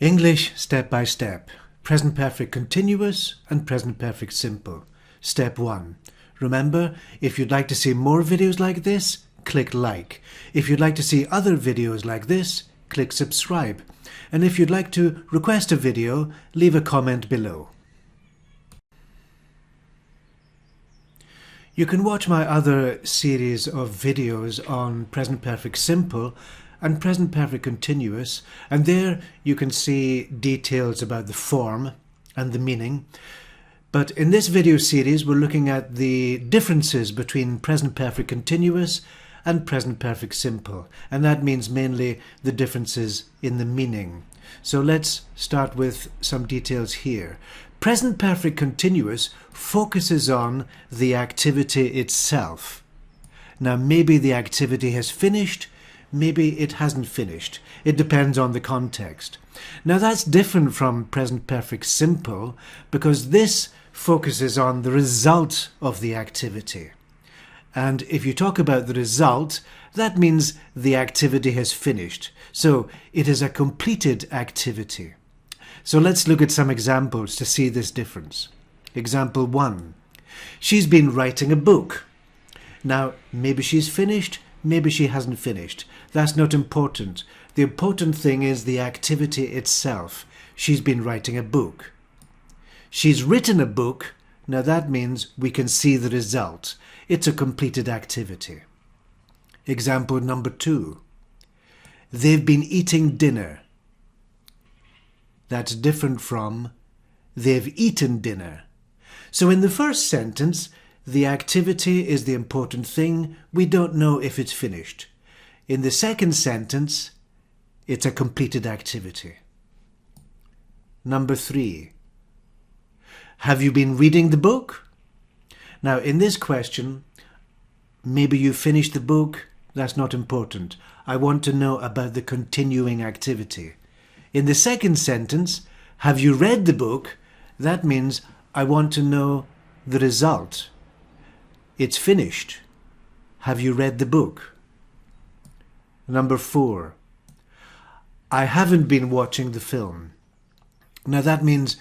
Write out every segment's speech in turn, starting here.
English step by step. Present perfect continuous and present perfect simple. Step 1. Remember, if you'd like to see more videos like this, click like. If you'd like to see other videos like this, click subscribe. And if you'd like to request a video, leave a comment below. You can watch my other series of videos on present perfect simple and present perfect continuous, and there you can see details about the form and the meaning. But in this video series we're looking at the differences between present perfect continuous and present perfect simple, and that means mainly the differences in the meaning. So let's start with some details here. Present perfect continuous focuses on the activity itself. Now maybe the activity has finished, maybe it hasn't finished. It depends on the context. Now that's different from present perfect simple because this focuses on the result of the activity. And if you talk about the result, that means the activity has finished. So it is a completed activity. So let's look at some examples to see this difference. Example 1. She's been writing a book. Now, maybe she's finished, maybe she hasn't finished. That's not important. The important thing is the activity itself. She's been writing a book. She's written a book. Now that means we can see the result. It's a completed activity. Example number 2. They've been eating dinner. That's different from they've eaten dinner. So in the first sentence, the activity is the important thing. We don't know if it's finished. In the second sentence, it's a completed activity. Number 3. Have you been reading the book? Now in this question, maybe you finished the book. That's not important. I want to know about the continuing activity. In the second sentence, have you read the book? That means I want to know the result. It's finished. Have you read the book? Number 4. I haven't been watching the film. Now that means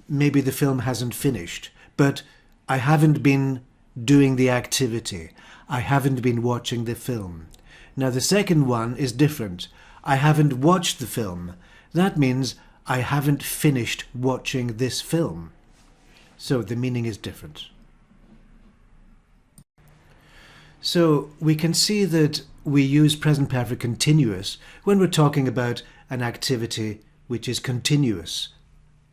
maybe the film hasn't finished, but I haven't been doing the activity. I haven't been watching the film. Now the second one is different. I haven't watched the film. That means I haven't finished watching this film. So the meaning is different. So we can see that we use present perfect continuous when we're talking about an activity which is continuous.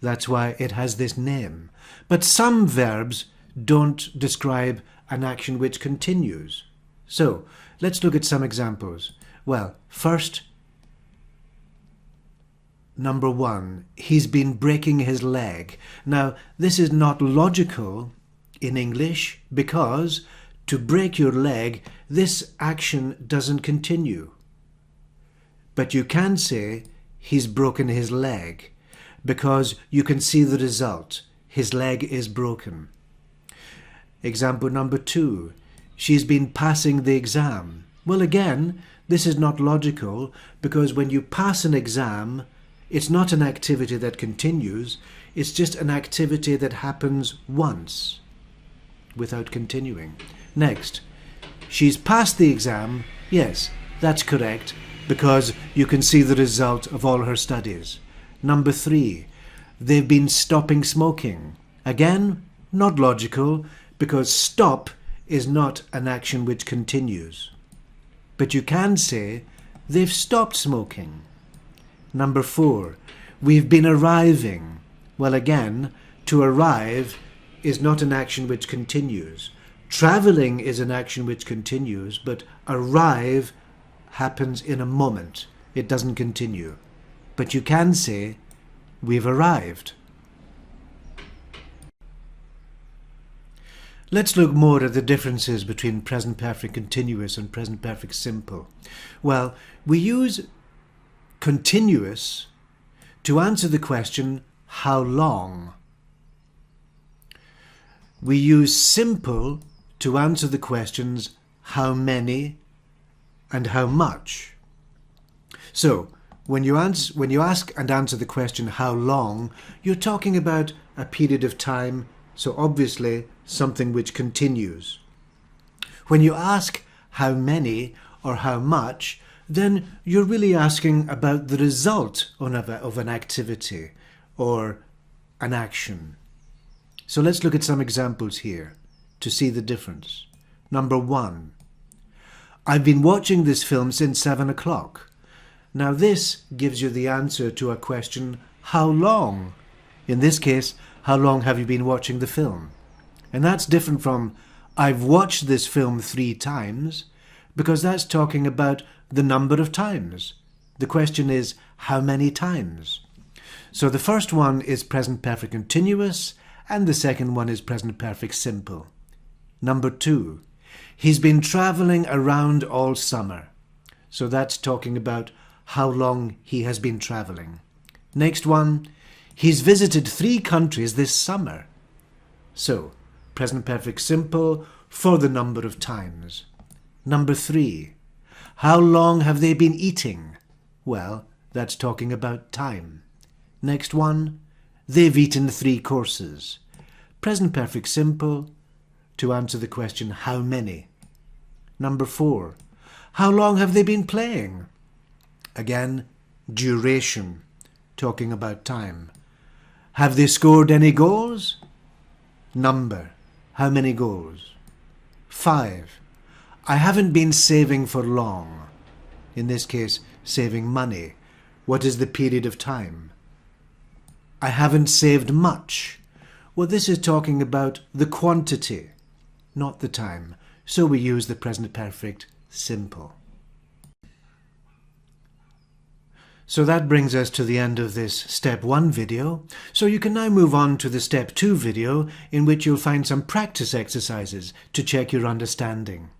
That's why it has this name. But some verbs don't describe an action which continues. So let's look at some examples. Well, first, number 1, he's been breaking his leg. Now, this is not logical in English because to break your leg, this action doesn't continue. But you can say he's broken his leg because you can see the result. His leg is broken. Example number 2, she's been passing the exam. Well, again, this is not logical because when you pass an exam, it's not an activity that continues, it's just an activity that happens once without continuing. Next, she's passed the exam. Yes, that's correct because you can see the result of all her studies. Number 3, they've been stopping smoking. Again, not logical because stop is not an action which continues. But you can say they've stopped smoking. Number 4, we've been arriving. Well, again, to arrive is not an action which continues. Traveling is an action which continues, but arrive happens in a moment. It doesn't continue. But you can say, we've arrived. Let's look more at the differences between present perfect continuous and present perfect simple. Well, we use continuous to answer the question, how long? We use simple to answer the questions, how many and how much. So When you ask and answer the question how long, you're talking about a period of time, so obviously something which continues. When you ask how many or how much, then you're really asking about the result of an activity or an action. So let's look at some examples here to see the difference. Number 1. I've been watching this film since 7 o'clock. Now this gives you the answer to a question, how long? In this case, how long have you been watching the film? And that's different from, I've watched this film 3 times, because that's talking about the number of times. The question is, how many times? So the first one is present perfect continuous, and the second one is present perfect simple. Number 2, he's been travelling around all summer. So that's talking about how long he has been travelling. Next one, he's visited 3 countries this summer. So, present perfect simple for the number of times. Number 3, how long have they been eating? Well, that's talking about time. Next one, they've eaten 3 courses. Present perfect simple to answer the question how many. Number 4, how long have they been playing? Again, duration, talking about time. Have they scored any goals? Number, how many goals? 5, I haven't been saving for long. In this case, saving money. What is the period of time? I haven't saved much. Well, this is talking about the quantity, not the time. So we use the present perfect simple. So that brings us to the end of this step 1 video. So you can now move on to the step 2 video, in which you'll find some practice exercises to check your understanding.